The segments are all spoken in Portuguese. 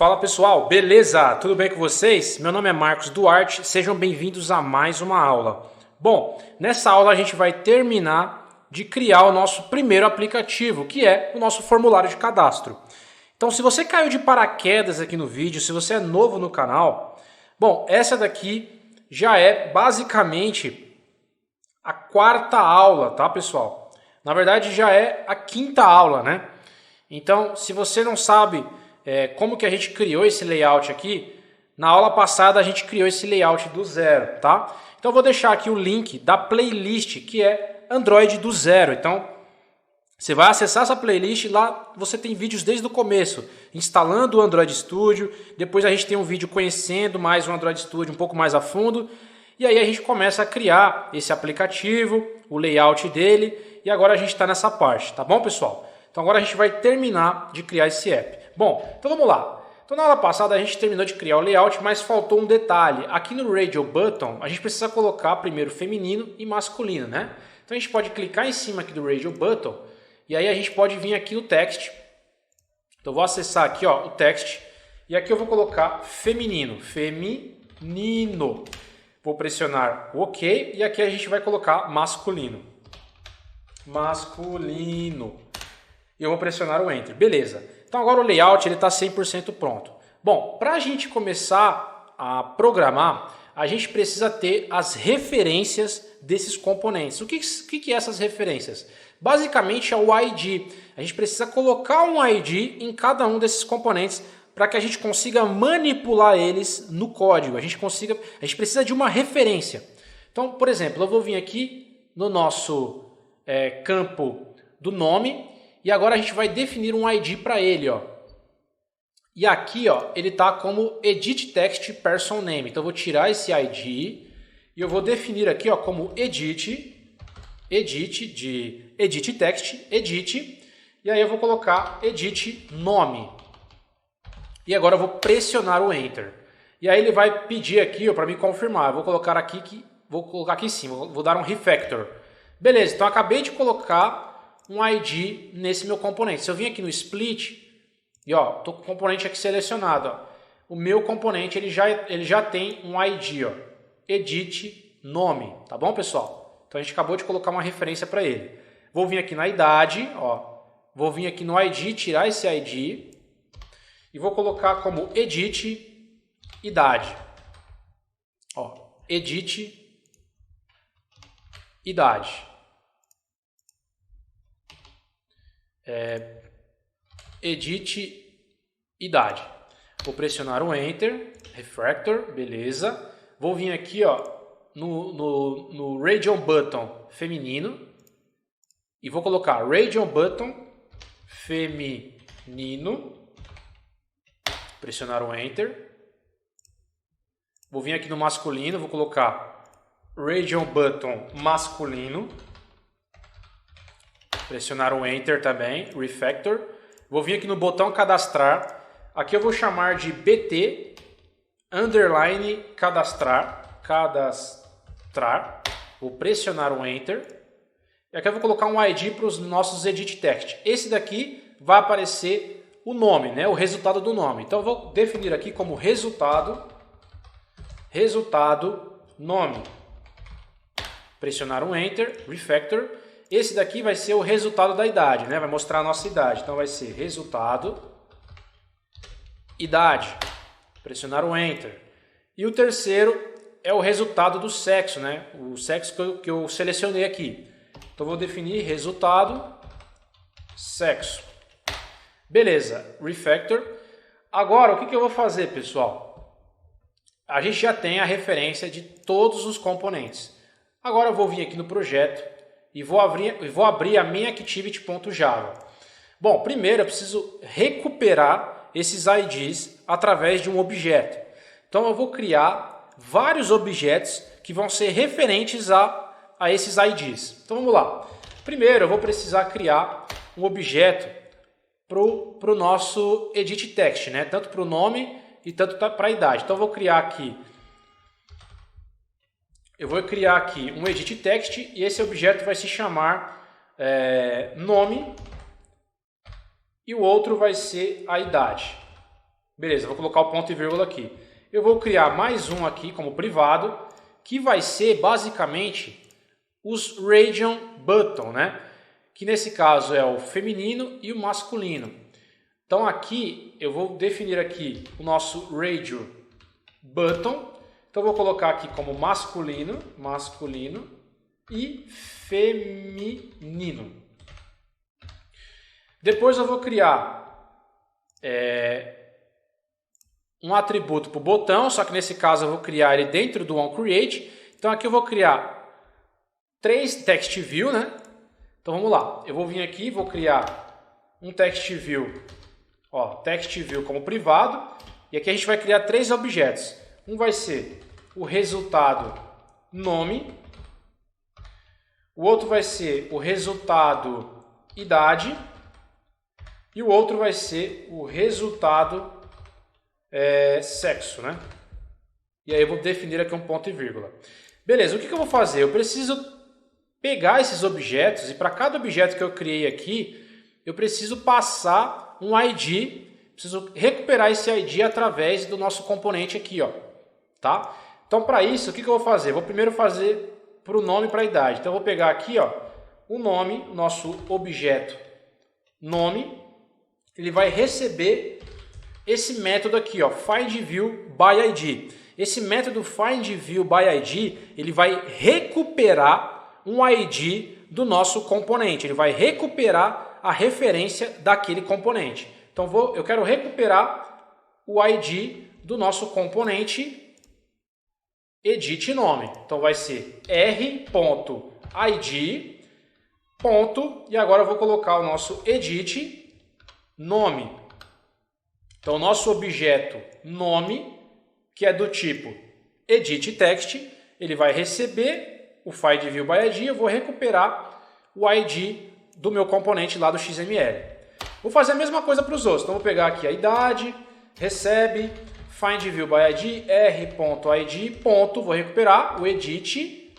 Fala pessoal, beleza? Tudo bem com vocês? Meu nome é Marcos Duarte, sejam bem-vindos a mais uma aula. Bom, nessa aula a gente vai terminar de criar o nosso primeiro aplicativo, que é o nosso formulário de cadastro. Então, se você caiu de paraquedas aqui no vídeo, se você é novo no canal, bom, essa daqui já é basicamente a quarta aula, tá pessoal? Na verdade já é a quinta aula, né? Então, se você não sabe como que a gente criou esse layout aqui, na aula passada a gente criou esse layout do zero, tá? Então eu vou deixar aqui o link da playlist que é Android do zero. Então você vai acessar essa playlist, lá você tem vídeos desde o começo, instalando o Android Studio, depois a gente tem um vídeo conhecendo mais o Android Studio um pouco mais a fundo, e aí a gente começa a criar esse aplicativo, o layout dele, e agora a gente está nessa parte, tá bom pessoal? Então agora a gente vai terminar de criar esse app. Bom, então vamos lá. Então na aula passada a gente terminou de criar o layout, mas faltou um detalhe. Aqui no Radio Button a gente precisa colocar primeiro feminino e masculino, né? Então a gente pode clicar em cima aqui do Radio Button e aí a gente pode vir aqui no text. Então eu vou acessar aqui ó, o text e aqui eu vou colocar feminino, feminino. Vou pressionar o OK e aqui a gente vai colocar masculino, masculino. E eu vou pressionar o Enter. Beleza. Então agora o layout está 100% pronto. Bom, para a gente começar a programar, a gente precisa ter as referências desses componentes. O que é essas referências? Basicamente é o ID. A gente precisa colocar um ID em cada um desses componentes para que a gente consiga manipular eles no código. A gente precisa de uma referência. Então, por exemplo, eu vou vir aqui no nosso campo do nome. E agora a gente vai definir um ID para ele, ó. E aqui, ó, ele tá como Edit Text Person Name. Então eu vou tirar esse ID e eu vou definir aqui, ó, como Edit de Edit Text, Edit. E aí eu vou colocar Edit Nome. E agora eu vou pressionar o Enter. E aí ele vai pedir aqui, ó, para me confirmar. Eu vou colocar aqui em cima, vou dar um refactor. Beleza, então eu acabei de colocar um ID nesse meu componente. Se eu vim aqui no split e ó, tô com o componente aqui selecionado, ó, o meu componente ele já tem um ID, ó, edit nome, tá bom, pessoal? Então a gente acabou de colocar uma referência para ele. Vou vir aqui na idade, ó, vou vir aqui no ID, tirar esse ID e vou colocar como edit idade. Ó, edit idade. Edit idade. Vou pressionar o Enter, refactor, beleza. Vou vir aqui ó, no Radio Button feminino e vou colocar Radio Button feminino. Pressionar o Enter. Vou vir aqui no masculino, vou colocar Radio Button masculino. Pressionar o Enter também, refactor. Vou vir aqui no botão cadastrar. Aqui eu vou chamar de BT underline cadastrar. Cadastrar. Vou pressionar o Enter. E aqui eu vou colocar um ID para os nossos edit text. Esse daqui vai aparecer o nome, né? O resultado do nome. Então eu vou definir aqui como resultado nome. Pressionar o Enter, refactor. Esse daqui vai ser o resultado da idade, né? Vai mostrar a nossa idade. Então vai ser resultado, idade. Pressionar o Enter. E o terceiro é o resultado do sexo, né? O sexo que eu selecionei aqui. Então vou definir resultado, sexo. Beleza, refactor. Agora o que eu vou fazer, pessoal? A gente já tem a referência de todos os componentes. Agora eu vou vir aqui no projeto e vou abrir a minha activity.java. Bom, primeiro eu preciso recuperar esses IDs através de um objeto. Então eu vou criar vários objetos que vão ser referentes a esses IDs. Então vamos lá. Primeiro eu vou precisar criar um objeto para o nosso edit text, né? Tanto para o nome e tanto para a idade. Então eu vou criar aqui um edit text e esse objeto vai se chamar nome e o outro vai ser a idade. Beleza, vou colocar o ponto e vírgula aqui. Eu vou criar mais um aqui como privado, que vai ser basicamente os region button, né? Que nesse caso é o feminino e o masculino. Então aqui eu vou definir aqui o nosso radio button. Então eu vou colocar aqui como masculino e feminino. Depois eu vou criar um atributo para o botão, só que nesse caso eu vou criar ele dentro do onCreate. Então aqui eu vou criar 3 text view, né? Então vamos lá, eu vou vir aqui e vou criar um text view, text view como privado, e aqui a gente vai criar 3 objetos. Um vai ser o resultado nome, o outro vai ser o resultado idade e o outro vai ser o resultado sexo, né? E aí eu vou definir aqui um ponto e vírgula. Beleza, o que eu vou fazer? Eu preciso pegar esses objetos e para cada objeto que eu criei aqui, eu preciso passar um ID, preciso recuperar esse ID através do nosso componente aqui, tá? Então para isso, o que eu vou fazer? Eu vou primeiro fazer para o nome e para a idade. Então eu vou pegar aqui, o nome, o nosso objeto nome, ele vai receber esse método aqui, findViewById. Esse método findViewById, ele vai recuperar um ID do nosso componente. Ele vai recuperar a referência daquele componente. Então eu quero recuperar o ID do nosso componente edit nome. Então vai ser r.id. E agora eu vou colocar o nosso edit nome. Então o nosso objeto nome, que é do tipo edit text, ele vai receber o findViewById, eu vou recuperar o ID do meu componente lá do XML. Vou fazer a mesma coisa para os outros. Então vou pegar aqui a idade, recebe, findViewById, r.id, vou recuperar o edit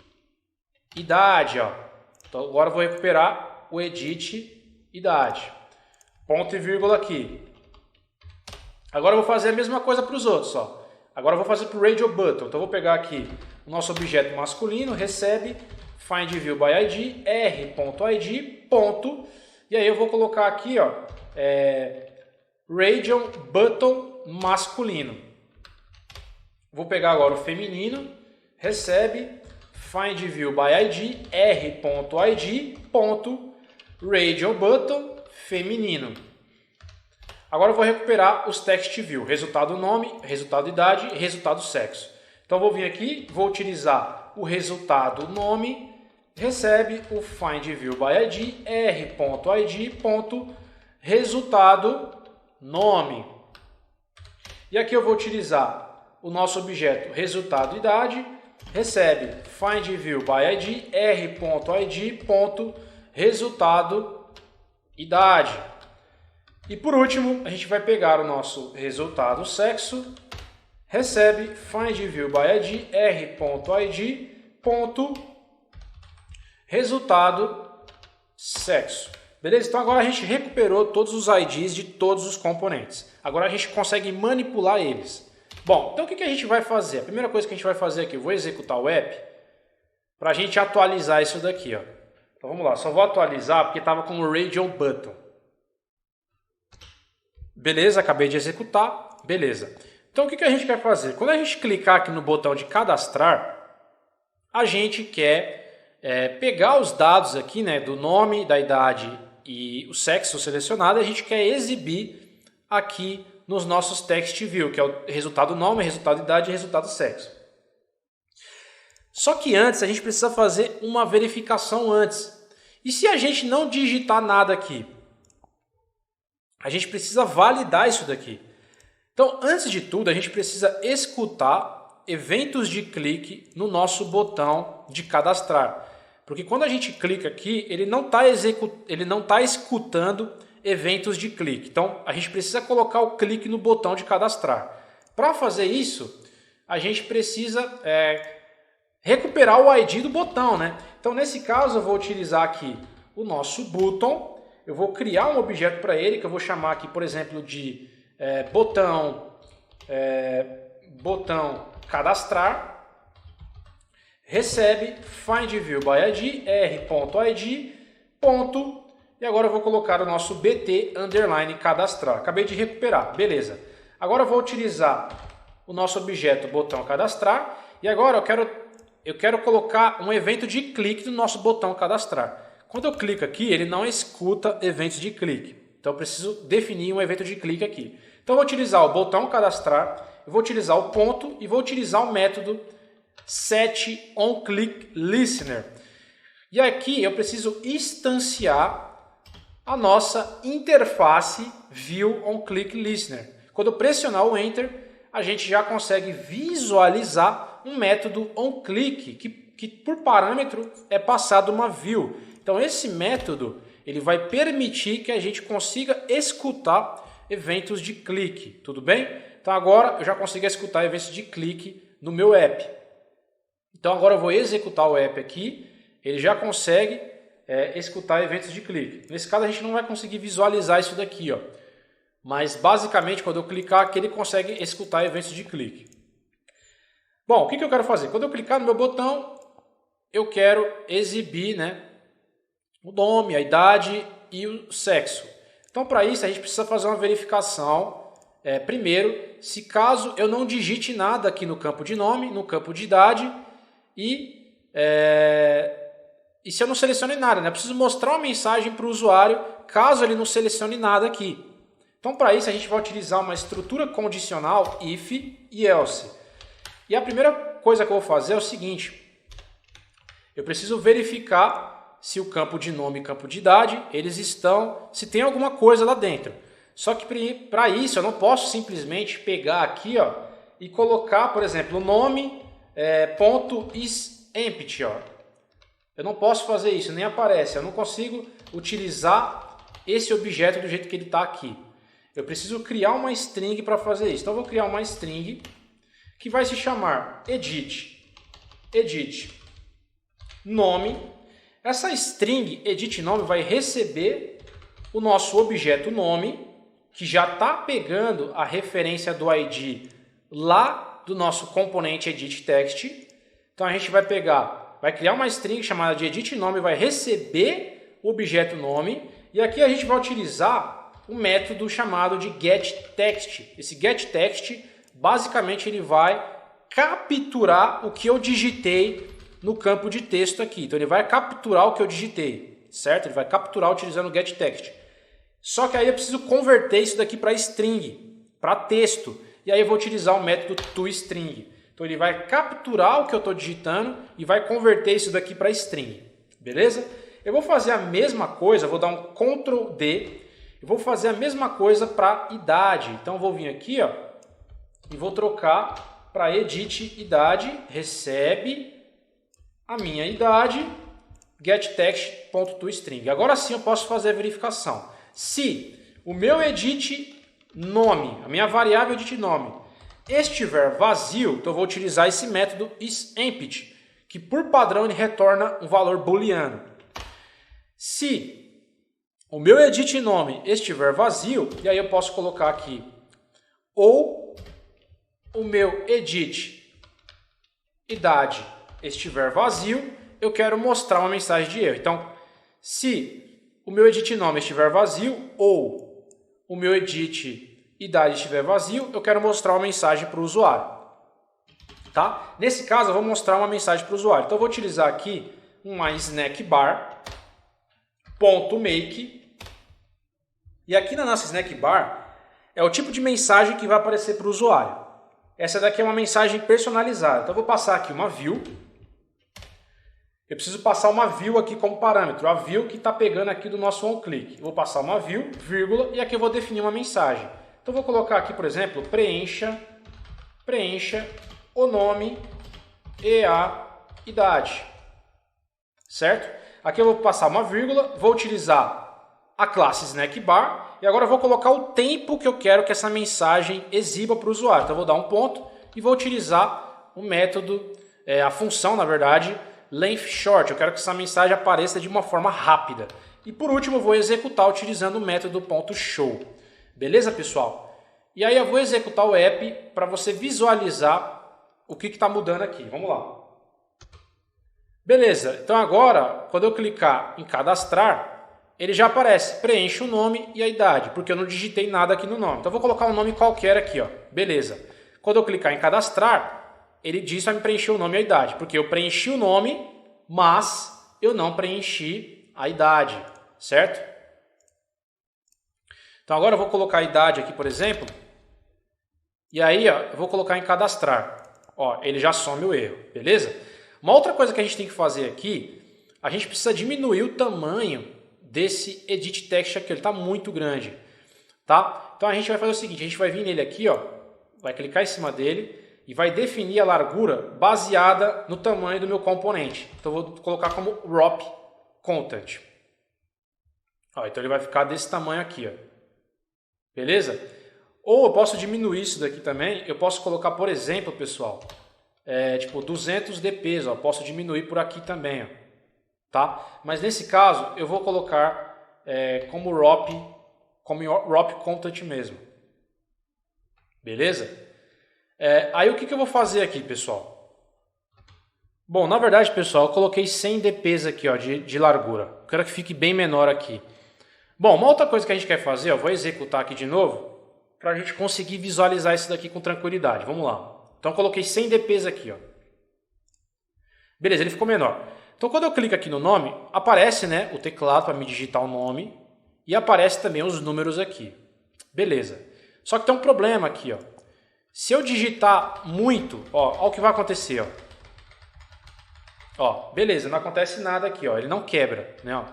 idade. Então agora eu vou recuperar o edit idade. Ponto e vírgula aqui. Agora eu vou fazer a mesma coisa para os outros. Agora eu vou fazer para o radio button. Então eu vou pegar aqui o nosso objeto masculino, recebe, findViewById, r.id, e aí eu vou colocar aqui, region button masculino. Vou pegar agora o feminino, recebe, findViewById, r.id, region button feminino. Agora eu vou recuperar os text view, resultado nome, resultado idade e resultado sexo. Então eu vou vir aqui, vou utilizar o resultado nome, recebe o findViewById, r.id, resultado nome. E aqui eu vou utilizar o nosso objeto resultado idade, recebe findViewById, r.id, resultado idade. E por último, a gente vai pegar o nosso resultado sexo, recebe findViewById, r.id, resultado sexo. Beleza? Então agora a gente recuperou todos os IDs de todos os componentes. Agora a gente consegue manipular eles. Bom, então o que a gente vai fazer? A primeira coisa que a gente vai fazer aqui, eu vou executar o app para a gente atualizar isso daqui. Então vamos lá, só vou atualizar porque estava com o radio button. Beleza, acabei de executar. Beleza. Então o que a gente quer fazer? Quando a gente clicar aqui no botão de cadastrar, a gente quer pegar os dados aqui, né, do nome, da idade e o sexo selecionado, e a gente quer exibir aqui nos nossos text view, que é o resultado nome, resultado idade e resultado sexo. Só que antes a gente precisa fazer uma verificação antes. E se a gente não digitar nada aqui? A gente precisa validar isso daqui. Então, antes de tudo, a gente precisa escutar eventos de clique no nosso botão de cadastrar. Porque quando a gente clica aqui, ele não está escutando eventos de clique. Então, a gente precisa colocar o clique no botão de cadastrar. Para fazer isso, a gente precisa recuperar o ID do botão, né? Então, nesse caso, eu vou utilizar aqui o nosso button. Eu vou criar um objeto para ele, que eu vou chamar aqui, por exemplo, de botão botão cadastrar, recebe find view by id, r.id, ponto, e agora eu vou colocar o nosso bt underline cadastrar. Acabei de recuperar, beleza. Agora eu vou utilizar o nosso objeto botão cadastrar e agora eu quero colocar um evento de clique no nosso botão cadastrar. Quando eu clico aqui, ele não escuta eventos de clique. Então eu preciso definir um evento de clique aqui. Então eu vou utilizar o botão cadastrar, eu vou utilizar o ponto e vou utilizar o método setOnClickListener. E aqui eu preciso instanciar a nossa interface viewOnClickListener. Quando eu pressionar o Enter, a gente já consegue visualizar um método onClick, que por parâmetro é passado uma view. Então esse método ele vai permitir que a gente consiga escutar eventos de clique, tudo bem? Então agora eu já consigo escutar eventos de clique no meu app. Então agora eu vou executar o app aqui, ele já consegue escutar eventos de clique. Nesse caso a gente não vai conseguir visualizar isso daqui, ó. Mas basicamente quando eu clicar aqui ele consegue escutar eventos de clique. Bom, o que eu quero fazer? Quando eu clicar no meu botão, eu quero exibir, né, o nome, a idade e o sexo. Então para isso a gente precisa fazer uma verificação. Primeiro, se caso eu não digite nada aqui no campo de nome, no campo de idade e se eu não selecione nada, né? Eu preciso mostrar uma mensagem para o usuário caso ele não selecione nada aqui. Então para isso a gente vai utilizar uma estrutura condicional if e else. E a primeira coisa que eu vou fazer é o seguinte, eu preciso verificar se o campo de nome e campo de idade, se tem alguma coisa lá dentro. Só que para isso eu não posso simplesmente pegar aqui, ó, e colocar, por exemplo, o nome ponto isEmpty, ó. Eu não posso fazer isso, nem aparece. Eu não consigo utilizar esse objeto do jeito que ele está aqui. Eu preciso criar uma string para fazer isso. Então eu vou criar uma string que vai se chamar edit nome. Essa string edit nome vai receber o nosso objeto nome, que já está pegando a referência do ID lá do nosso componente edit text. Então a gente vai criar uma string chamada de edit nome, vai receber o objeto nome e aqui a gente vai utilizar um método chamado de getText. Esse getText, basicamente, ele vai capturar o que eu digitei no campo de texto aqui. Então, ele vai capturar o que eu digitei, certo? Ele vai capturar utilizando o getText. Só que aí eu preciso converter isso daqui para string, para texto. E aí eu vou utilizar o método toString. Então, ele vai capturar o que eu estou digitando e vai converter isso daqui para string. Beleza? Eu vou fazer a mesma coisa, vou dar um Ctrl D. Eu vou fazer a mesma coisa para idade. Então eu vou vir aqui, ó, e vou trocar para edit idade, recebe a minha idade, getText.toString. Agora sim eu posso fazer a verificação. Se o meu edit nome, a minha variável edit nome, estiver vazio, então eu vou utilizar esse método isEmpty, que por padrão ele retorna um valor booleano. Se o meu edit nome estiver vazio, e aí eu posso colocar aqui, ou o meu edit idade estiver vazio, eu quero mostrar uma mensagem de erro. Então, se o meu edit nome estiver vazio, ou o meu edit idade estiver vazio, eu quero mostrar uma mensagem para o usuário. Tá? Nesse caso, eu vou mostrar uma mensagem para o usuário. Então, eu vou utilizar aqui uma snackbar, .make, e aqui na nossa snackbar é o tipo de mensagem que vai aparecer para o usuário. Essa daqui é uma mensagem personalizada. Então eu vou passar aqui uma view. Eu preciso passar uma view aqui como parâmetro, a view que está pegando aqui do nosso onClick. Eu vou passar uma view, vírgula, e aqui eu vou definir uma mensagem. Então eu vou colocar aqui, por exemplo, preencha o nome e a idade. Certo? Aqui eu vou passar uma vírgula, vou utilizar a classe snackbar e agora eu vou colocar o tempo que eu quero que essa mensagem exiba para o usuário. Então eu vou dar um ponto e vou utilizar o método, a função na verdade, lengthShort. Eu quero que essa mensagem apareça de uma forma rápida. E por último eu vou executar utilizando o método .show. Beleza, pessoal? E aí eu vou executar o app para você visualizar o que está mudando aqui. Vamos lá. Beleza, então agora, quando eu clicar em cadastrar, ele já aparece, preenche o nome e a idade, porque eu não digitei nada aqui no nome. Então eu vou colocar um nome qualquer aqui, ó. Beleza. Quando eu clicar em cadastrar, ele diz para me preencher o nome e a idade, porque eu preenchi o nome, mas eu não preenchi a idade, certo? Então agora eu vou colocar a idade aqui, por exemplo, e aí ó, eu vou colocar em cadastrar. Ó, ele já some o erro, beleza? Uma outra coisa que a gente tem que fazer aqui, a gente precisa diminuir o tamanho desse edit text aqui, ele está muito grande, tá? Então a gente vai fazer o seguinte, a gente vai vir nele aqui, ó, vai clicar em cima dele e vai definir a largura baseada no tamanho do meu componente. Então eu vou colocar como wrap content. Ó, então ele vai ficar desse tamanho aqui, ó. Beleza? Ou eu posso diminuir isso daqui também, eu posso colocar, por exemplo, pessoal, tipo 200 dp, ó, posso diminuir por aqui também, ó, tá? Mas nesse caso eu vou colocar como wrap content mesmo. Beleza? Aí o que eu vou fazer aqui, pessoal? Bom, na verdade, pessoal, eu coloquei 100 dp aqui, ó, de largura. Eu quero que fique bem menor aqui. Bom, uma outra coisa que a gente quer fazer, ó, vou executar aqui de novo, para a gente conseguir visualizar isso daqui com tranquilidade. Vamos lá. Então eu coloquei 100 dp aqui, ó. Beleza, ele ficou menor. Então quando eu clico aqui no nome, aparece, né, o teclado para me digitar o nome e aparece também os números aqui. Beleza. Só que tem um problema aqui, ó. Se eu digitar muito, ó o que vai acontecer, ó. Ó, beleza, não acontece nada aqui, ó. Ele não quebra, né, ó.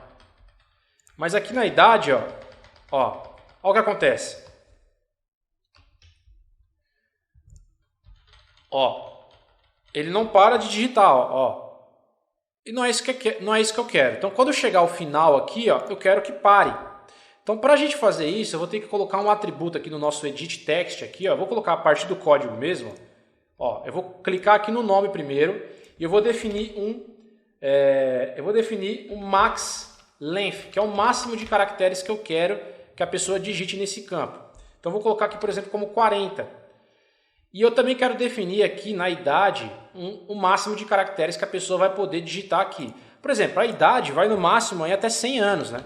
Mas aqui na idade, ó o que acontece. Ó, ele não para de digitar, ó. E não é isso que eu quero. Então, quando eu chegar ao final aqui, ó, eu quero que pare. Então, para a gente fazer isso, eu vou ter que colocar um atributo aqui no nosso edit text aqui, ó. Eu vou colocar a partir do código mesmo. Ó, eu vou clicar aqui no nome primeiro e eu vou definir um max length, que é o máximo de caracteres que eu quero que a pessoa digite nesse campo. Então, eu vou colocar aqui, por exemplo, como 40. E eu também quero definir aqui na idade o máximo de caracteres que a pessoa vai poder digitar aqui. Por exemplo, a idade vai no máximo aí até 100 anos, né?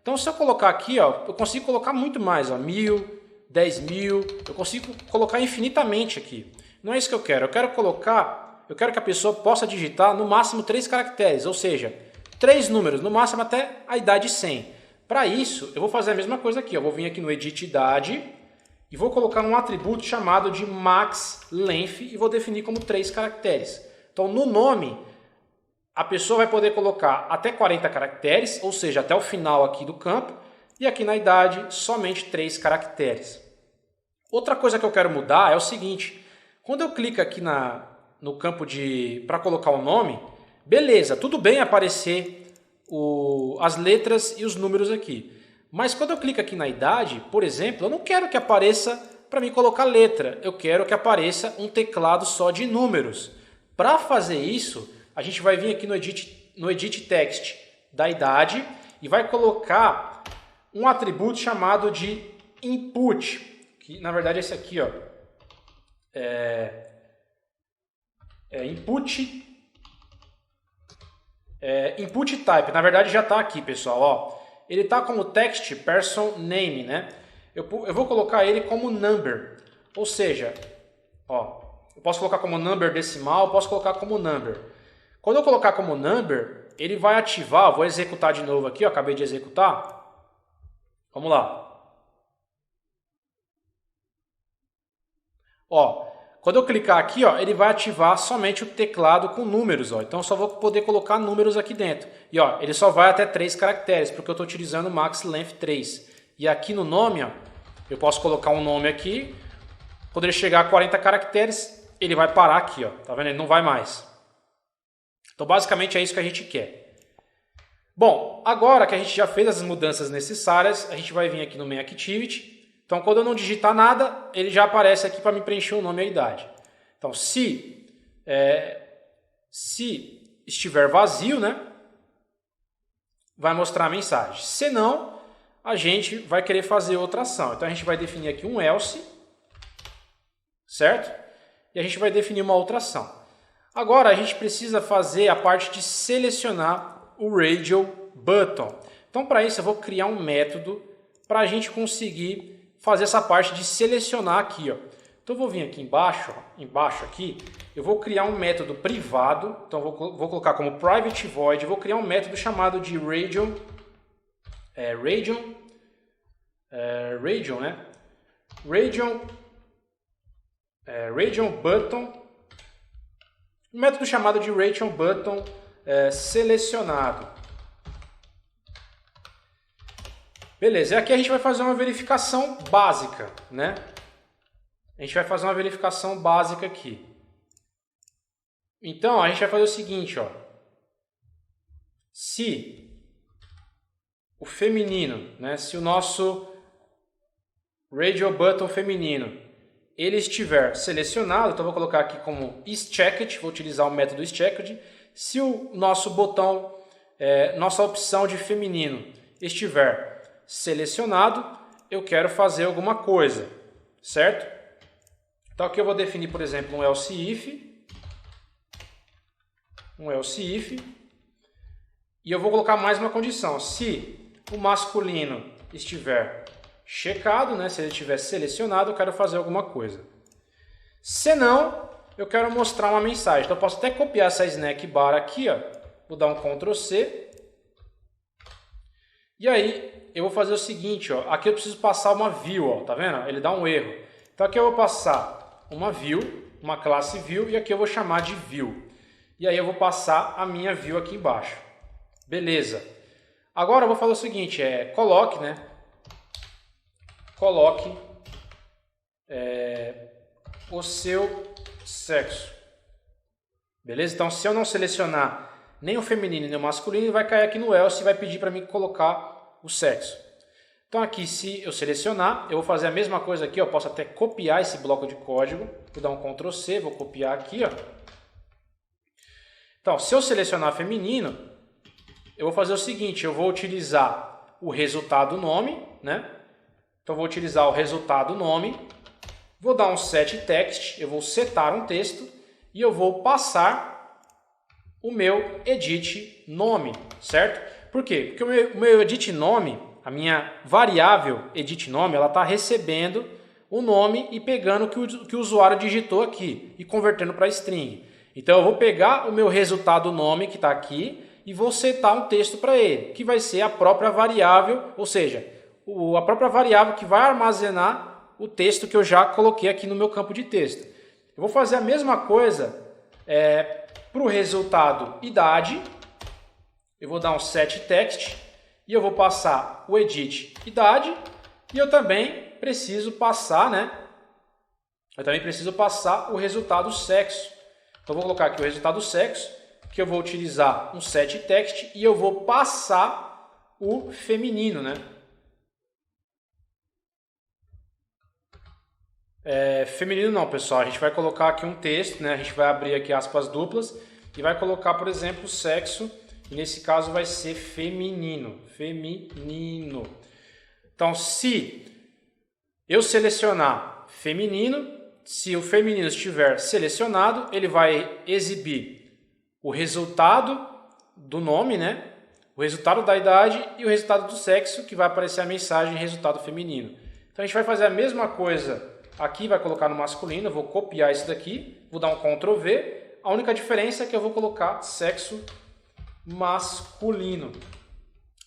Então se eu colocar aqui, ó, eu consigo colocar muito mais, ó, 1000, 10.000, eu consigo colocar infinitamente aqui. Não é isso que eu quero. Eu quero que a pessoa possa digitar no máximo 3 caracteres, ou seja, 3 números, no máximo até a idade 100. Para isso, eu vou fazer a mesma coisa aqui, eu vou vir aqui no edit idade e vou colocar um atributo chamado de max length e vou definir como 3 caracteres. Então, no nome, a pessoa vai poder colocar até 40 caracteres, ou seja, até o final aqui do campo, e aqui na idade, somente 3 caracteres. Outra coisa que eu quero mudar é o seguinte, quando eu clico aqui no campo para colocar o nome, beleza, tudo bem aparecer as letras e os números aqui. Mas quando eu clico aqui na idade, por exemplo, eu não quero que apareça para mim colocar letra. Eu quero que apareça um teclado só de números. Para fazer isso, a gente vai vir aqui no edit text da idade e vai colocar um atributo chamado de input, que na verdade é esse aqui, ó. Input type. Na verdade já está aqui, pessoal, ó. Ele está como text person name, né? Eu vou colocar ele como number. Ou seja, ó, eu posso colocar como number decimal, posso colocar como number. Quando eu colocar como number, ele vai ativar, vou executar de novo aqui, ó, acabei de executar. Vamos lá. Ó, quando eu clicar aqui, ó, ele vai ativar somente o teclado com números, ó. Então eu só vou poder colocar números aqui dentro. E ó, ele só vai até 3 caracteres, porque eu estou utilizando o max length 3. E aqui no nome, ó, eu posso colocar um nome aqui. Quando ele chegar a 40 caracteres, ele vai parar aqui, ó. Tá vendo? Ele não vai mais. Então basicamente é isso que a gente quer. Bom, agora que a gente já fez as mudanças necessárias, a gente vai vir aqui no main activity. Então, quando eu não digitar nada, ele já aparece aqui para me preencher o nome e a idade. Então, se estiver vazio, né, vai mostrar a mensagem. Se não, a gente vai querer fazer outra ação. Então, a gente vai definir aqui um else certo? E a gente vai definir uma outra ação. Agora a gente precisa fazer a parte de selecionar o radial button. Então para isso eu vou criar um método para a gente conseguir fazer essa parte de selecionar aqui, ó. Então eu vou vir aqui embaixo, ó, embaixo aqui, eu vou criar um método privado. Então vou colocar como private void, vou criar um método chamado de radial, né? Radial button, um método chamado de radial button selecionado. Beleza, e aqui a gente vai fazer uma verificação básica, né? A gente vai fazer uma verificação básica aqui. Então a gente vai fazer o seguinte, ó. Se o feminino, né, se o nosso radial button feminino ele estiver selecionado, então eu vou colocar aqui como isChecked, vou utilizar o método isChecked. Se o nosso botão, nossa opção de feminino estiver selecionado, eu quero fazer alguma coisa, certo? Então aqui eu vou definir, por exemplo, um else if, e eu vou colocar mais uma condição. Se o masculino estiver checado, né? Se ele estiver selecionado, eu quero fazer alguma coisa. Se não, eu quero mostrar uma mensagem. Então eu posso até copiar essa snack bar aqui, ó. Vou dar um Ctrl C. E aí eu vou fazer o seguinte, ó. Aqui eu preciso passar uma view, ó. Tá vendo? Ele dá um erro. Então aqui eu vou passar uma view, uma classe view, e aqui eu vou chamar de view. E aí eu vou passar a minha view aqui embaixo. Beleza. Agora eu vou fazer o seguinte, coloque, né? Coloque o seu sexo. Beleza? Então, se eu não selecionar nem o feminino nem o masculino, ele vai cair aqui no else e vai pedir para mim colocar o sexo. Então, aqui, se eu selecionar, eu vou fazer a mesma coisa aqui. Eu posso até copiar esse bloco de código. Vou dar um Ctrl C, vou copiar aqui, ó. Então, se eu selecionar feminino, eu vou fazer o seguinte, eu vou utilizar o resultado nome, né? Então, eu vou utilizar o resultado nome, vou dar um set text, eu vou setar um texto e eu vou passar o meu edit nome, certo? Por quê? Porque o meu edit nome, a minha variável edit nome, ela está recebendo o nome e pegando o que o usuário digitou aqui e convertendo para string. Então, eu vou pegar o meu resultado nome que está aqui e vou setar um texto para ele, que vai ser a própria variável, ou seja, a própria variável que vai armazenar o texto que eu já coloquei aqui no meu campo de texto. Eu vou fazer a mesma coisa para o resultado idade. Eu vou dar um set text e eu vou passar o edit idade. E eu também preciso passar, né? Eu também preciso passar o resultado sexo. Então eu vou colocar aqui o resultado sexo, que eu vou utilizar um set text e eu vou passar o feminino, né? Feminino não, pessoal. A gente vai colocar aqui um texto, né? A gente vai abrir aqui aspas duplas e vai colocar, por exemplo, sexo. E nesse caso vai ser feminino. Feminino. Então, se eu selecionar feminino, se o feminino estiver selecionado, ele vai exibir o resultado do nome, né? O resultado da idade e o resultado do sexo, que vai aparecer a mensagem resultado feminino. Então, a gente vai fazer a mesma coisa. Aqui vai colocar no masculino, eu vou copiar isso daqui, vou dar um Ctrl V. A única diferença é que eu vou colocar sexo masculino.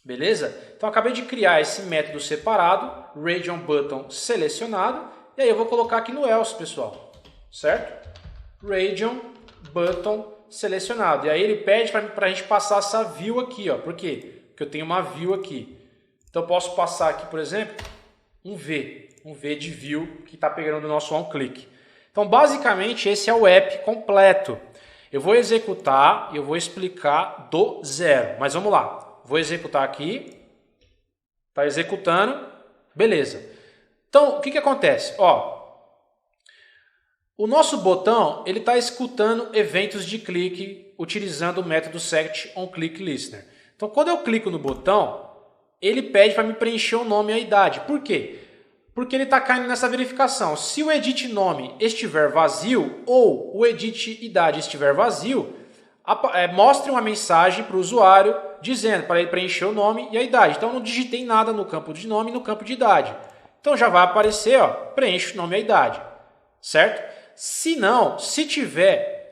Beleza? Então acabei de criar esse método separado, radial button selecionado, e aí eu vou colocar aqui no else, pessoal. Certo? Radial button selecionado. E aí ele pede para a gente passar essa view aqui, ó. Por quê? Porque eu tenho uma view aqui. Então eu posso passar aqui, por exemplo, um V de view que está pegando do nosso onClick. Então, basicamente, esse é o app completo. Eu vou executar e eu vou explicar do zero. Mas vamos lá. Vou executar aqui. Está executando. Beleza. Então, o que acontece? Ó, o nosso botão ele está escutando eventos de clique utilizando o método setOnClickListener. Então, quando eu clico no botão, ele pede para me preencher o nome e a idade. Por quê? Porque ele está caindo nessa verificação. Se o edit nome estiver vazio ou o edit idade estiver vazio, mostre uma mensagem para o usuário dizendo para ele preencher o nome e a idade. Então eu não digitei nada no campo de nome e no campo de idade. Então já vai aparecer, ó, preenche o nome e a idade, certo? Se não, se tiver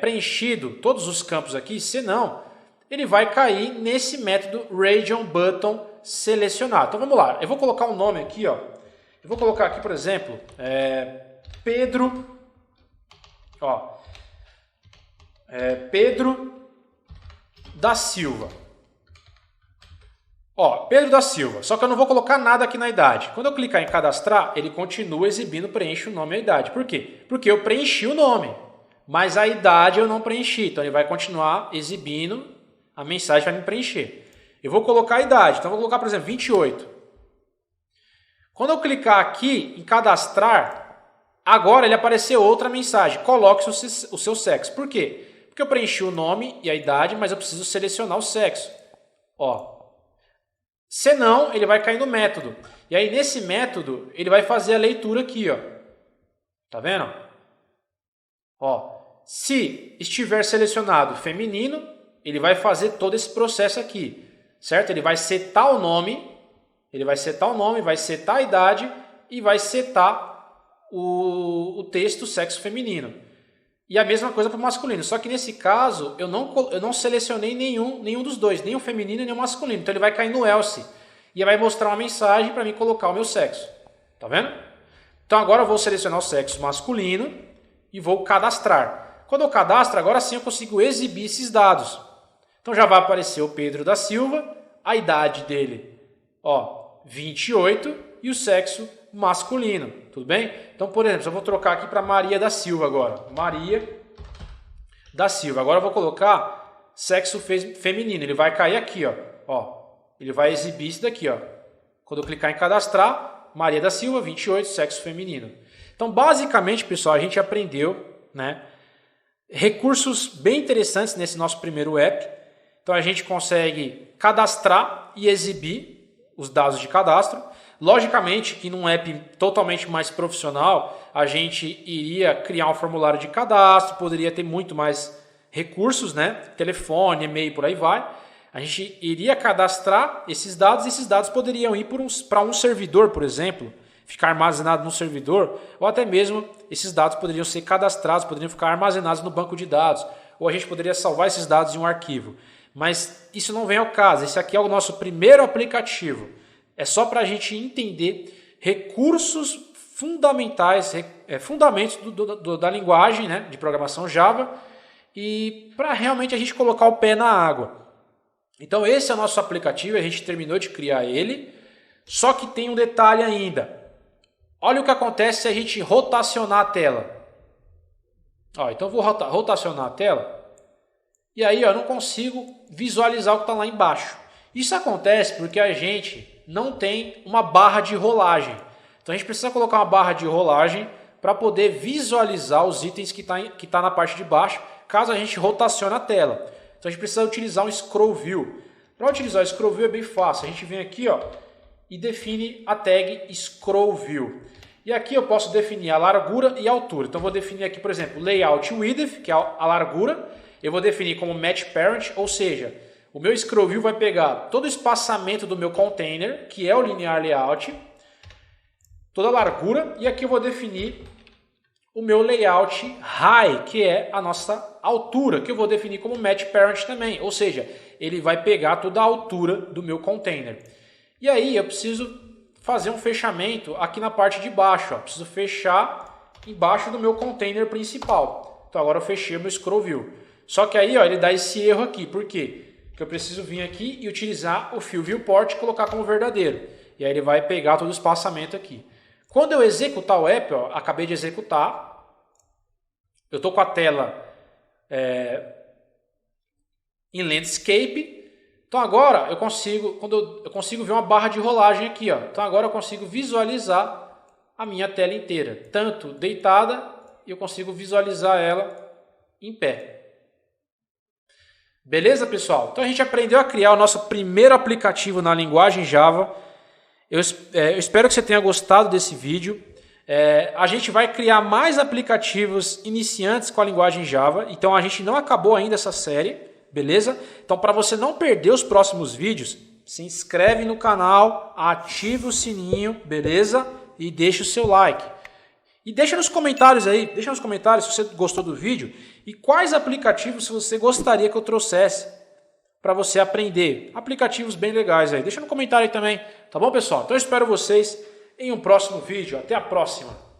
preenchido todos os campos aqui, se não, ele vai cair nesse método region button selecionar. Então vamos lá, eu vou colocar um nome aqui, ó. Eu vou colocar aqui, por exemplo, Pedro, ó, Pedro da Silva. Ó, Pedro da Silva, só que eu não vou colocar nada aqui na idade. Quando eu clicar em cadastrar, ele continua exibindo preenche o nome e a idade. Por quê? Porque eu preenchi o nome, mas a idade eu não preenchi. Então ele vai continuar exibindo a mensagem para me preencher. Eu vou colocar a idade, então eu vou colocar, por exemplo, 28. Quando eu clicar aqui em cadastrar, agora ele apareceu outra mensagem. Coloque o seu sexo. Por quê? Porque eu preenchi o nome e a idade, mas eu preciso selecionar o sexo. Ó. Senão, ele vai cair no método. E aí, nesse método, ele vai fazer a leitura aqui, ó. Tá vendo? Ó. Se estiver selecionado feminino, ele vai fazer todo esse processo aqui. Certo? Ele vai setar o nome, vai setar a idade e vai setar o texto sexo feminino. E a mesma coisa para o masculino. Só que nesse caso, eu não selecionei nenhum dos dois, nem o feminino nem o masculino. Então ele vai cair no else. E vai mostrar uma mensagem para mim colocar o meu sexo. Tá vendo? Então agora eu vou selecionar o sexo masculino e vou cadastrar. Quando eu cadastro, agora sim eu consigo exibir esses dados. Então já vai aparecer o Pedro da Silva, a idade dele, ó, 28 e o sexo masculino, tudo bem? Então, por exemplo, eu vou trocar aqui para Maria da Silva agora. Maria da Silva. Agora eu vou colocar sexo feminino. Ele vai cair aqui, ó. Ele vai exibir isso daqui, ó. Quando eu clicar em cadastrar, Maria da Silva, 28, sexo feminino. Então, basicamente, pessoal, a gente aprendeu, né, recursos bem interessantes nesse nosso primeiro app. Então, a gente consegue cadastrar e exibir os dados de cadastro. Logicamente que num app totalmente mais profissional, a gente iria criar um formulário de cadastro, poderia ter muito mais recursos, né? Telefone, e-mail, por aí vai. A gente iria cadastrar esses dados poderiam ir para um servidor, por exemplo, ficar armazenado no servidor, ou até mesmo esses dados poderiam ser cadastrados, poderiam ficar armazenados no banco de dados, ou a gente poderia salvar esses dados em um arquivo. Mas isso não vem ao caso, esse aqui é o nosso primeiro aplicativo. É só para a gente entender recursos fundamentais, fundamentos da linguagem, né, de programação Java, e para realmente a gente colocar o pé na água. Então esse é o nosso aplicativo, a gente terminou de criar ele, só que tem um detalhe ainda. Olha o que acontece se a gente rotacionar a tela. Ó, então eu vou rotacionar a tela, e aí ó, eu não consigo visualizar o que está lá embaixo. Isso acontece porque a gente não tem uma barra de rolagem. Então a gente precisa colocar uma barra de rolagem para poder visualizar os itens que tá na parte de baixo, caso a gente rotacione a tela. Então a gente precisa utilizar um scroll view. Para utilizar o scroll view é bem fácil. A gente vem aqui, ó, e define a tag scroll view. E aqui eu posso definir a largura e a altura. Então eu vou definir aqui, por exemplo, layout width, que é a largura. Eu vou definir como match parent, ou seja, o meu scroll view vai pegar todo o espaçamento do meu container, que é o linear layout, toda a largura, e aqui eu vou definir o meu layout high, que é a nossa altura, que eu vou definir como match parent também, ou seja, ele vai pegar toda a altura do meu container. E aí eu preciso fazer um fechamento aqui na parte de baixo, ó. Preciso fechar embaixo do meu container principal. Então agora eu fechei o meu scroll view. Só que aí ó, ele dá esse erro aqui, por quê? Porque eu preciso vir aqui e utilizar o fill viewport e colocar como verdadeiro. E aí ele vai pegar todo o espaçamento aqui. Quando eu executar o app, ó, acabei de executar, eu estou com a tela em landscape. Então agora eu consigo ver uma barra de rolagem aqui, ó. Então agora eu consigo visualizar a minha tela inteira, tanto deitada, e eu consigo visualizar ela em pé. Beleza, pessoal? Então a gente aprendeu a criar o nosso primeiro aplicativo na linguagem Java. Eu espero que você tenha gostado desse vídeo. A gente vai criar mais aplicativos iniciantes com a linguagem Java. Então a gente não acabou ainda essa série, beleza? Então para você não perder os próximos vídeos, se inscreve no canal, ativa o sininho, beleza? E deixa o seu like. E deixa nos comentários aí, se você gostou do vídeo e quais aplicativos você gostaria que eu trouxesse para você aprender. Aplicativos bem legais aí. Deixa no comentário aí também, tá bom, pessoal? Então eu espero vocês em um próximo vídeo. Até a próxima!